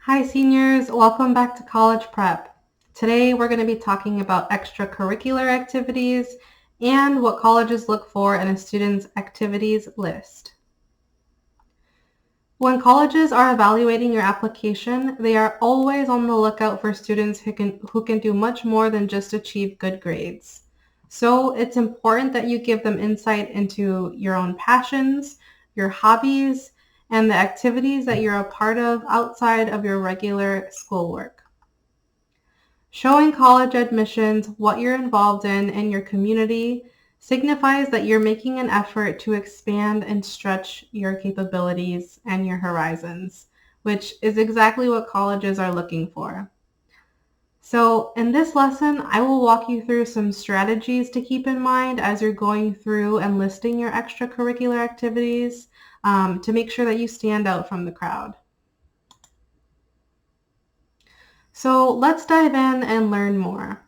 Hi seniors, welcome back to College Prep. Today we're going to be talking about extracurricular activities and what colleges look for in a student's activities list. When colleges are evaluating your application, they are always on the lookout for students who can do much more than just achieve good grades. So it's important that you give them insight into your own passions, your hobbies, and the activities that you're a part of outside of your regular schoolwork. Showing college admissions what you're involved in your community signifies that you're making an effort to expand and stretch your capabilities and your horizons, which is exactly what colleges are looking for. So in this lesson, I will walk you through some strategies to keep in mind as you're going through and listing your extracurricular activities to make sure that you stand out from the crowd. So let's dive in and learn more.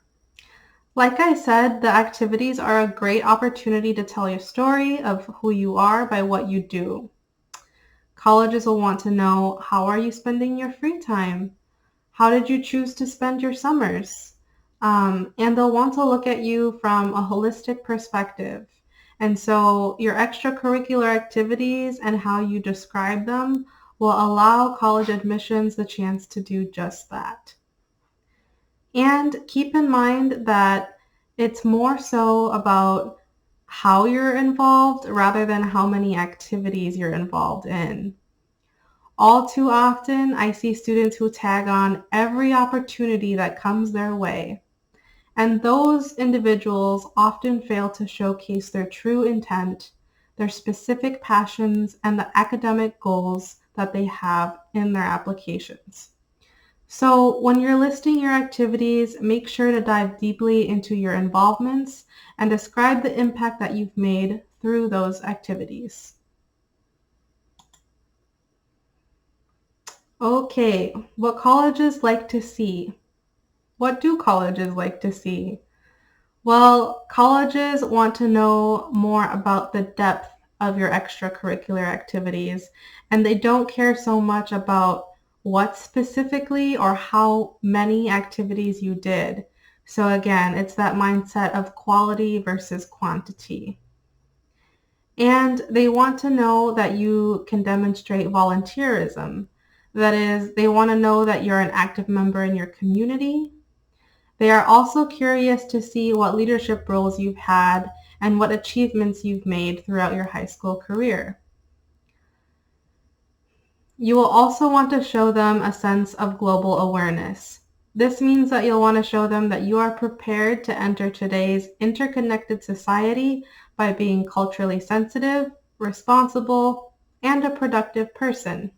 Like I said, the activities are a great opportunity to tell your story of who you are by what you do. Colleges will want to know, how are you spending your free time? How did you choose to spend your summers? And they'll want to look at you from a holistic perspective. And so your extracurricular activities and how you describe them will allow college admissions the chance to do just that. And keep in mind that it's more so about how you're involved rather than how many activities you're involved in. All too often, I see students who tag on every opportunity that comes their way. And those individuals often fail to showcase their true intent, their specific passions, and the academic goals that they have in their applications. So when you're listing your activities, make sure to dive deeply into your involvements and describe the impact that you've made through those activities. Okay, what colleges like to see? What do colleges like to see? Well, colleges want to know more about the depth of your extracurricular activities, and they don't care so much about what specifically or how many activities you did. So again, it's that mindset of quality versus quantity. And they want to know that you can demonstrate volunteerism. That is, they want to know that you're an active member in your community. They are also curious to see what leadership roles you've had and what achievements you've made throughout your high school career. You will also want to show them a sense of global awareness. This means that you'll want to show them that you are prepared to enter today's interconnected society by being culturally sensitive, responsible, and a productive person.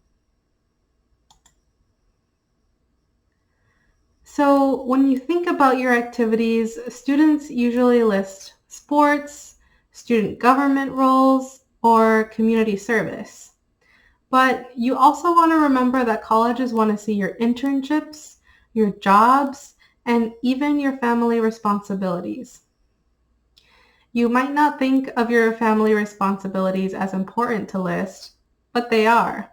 So when you think about your activities, students usually list sports, student government roles, or community service. But you also want to remember that colleges want to see your internships, your jobs, and even your family responsibilities. You might not think of your family responsibilities as important to list, but they are.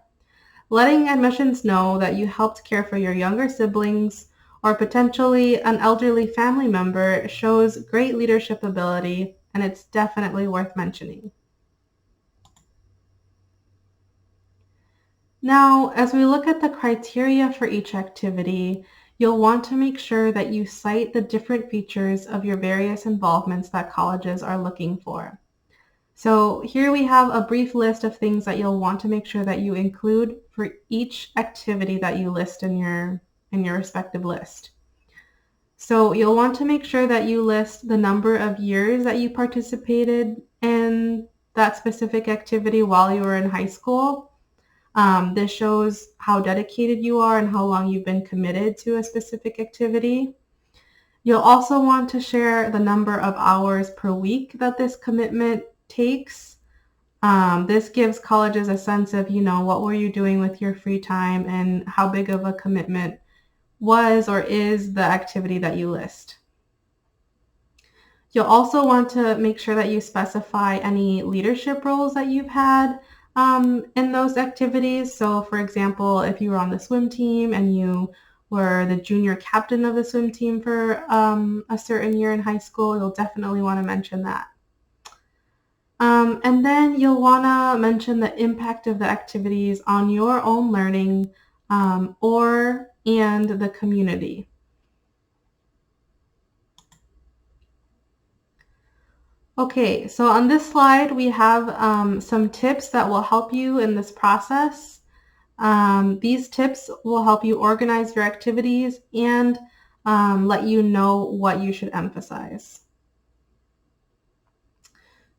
Letting admissions know that you helped care for your younger siblings or potentially an elderly family member shows great leadership ability, and it's definitely worth mentioning. Now, as we look at the criteria for each activity, you'll want to make sure that you cite the different features of your various involvements that colleges are looking for. So here we have a brief list of things that you'll want to make sure that you include for each activity that you list in your respective list. So you'll want to make sure that you list the number of years that you participated in that specific activity while you were in high school. This shows how dedicated you are and how long you've been committed to a specific activity. You'll also want to share the number of hours per week that this commitment takes. This gives colleges a sense of, what were you doing with your free time and how big of a commitment was or is the activity that you list. You'll also want to make sure that you specify any leadership roles that you've had. in those activities. So for example, if you were on the swim team and you were the junior captain of the swim team for a certain year in high school, you'll definitely want to mention that. And then you'll want to mention the impact of the activities on your own learning and the community. Okay, so on this slide, we have some tips that will help you in this process. These tips will help you organize your activities and let you know what you should emphasize.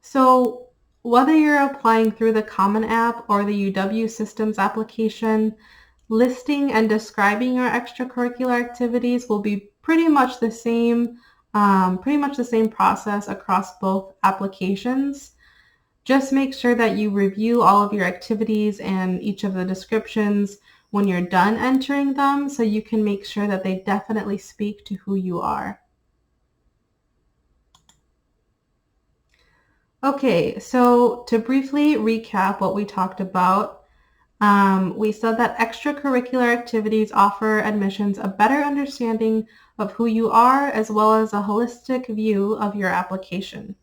So whether you're applying through the Common App or the UW Systems application, listing and describing your extracurricular activities will be pretty much the same process across both applications. Just make sure that you review all of your activities and each of the descriptions when you're done entering them so you can make sure that they definitely speak to who you are. Okay, so to briefly recap what we talked about, we said that extracurricular activities offer admissions a better understanding of who you are as well as a holistic view of your application.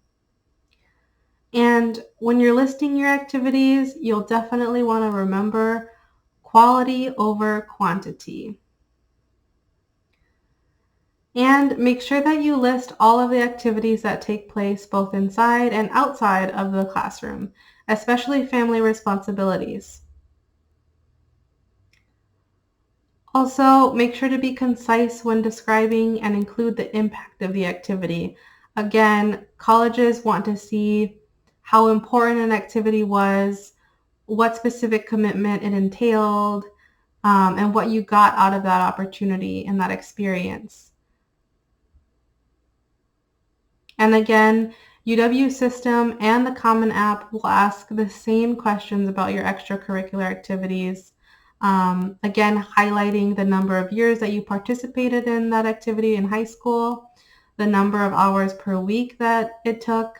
And when you're listing your activities, you'll definitely want to remember quality over quantity. And make sure that you list all of the activities that take place both inside and outside of the classroom, especially family responsibilities. Also, make sure to be concise when describing and include the impact of the activity. Again, colleges want to see how important an activity was, what specific commitment it entailed, and what you got out of that opportunity and that experience. And again, UW System and the Common App will ask the same questions about your extracurricular activities. Again, highlighting the number of years that you participated in that activity in high school, the number of hours per week that it took,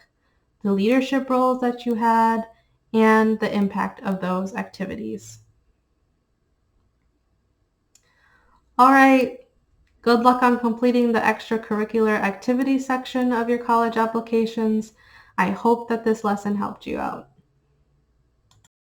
the leadership roles that you had, and the impact of those activities. All right, good luck on completing the extracurricular activity section of your college applications. I hope that this lesson helped you out.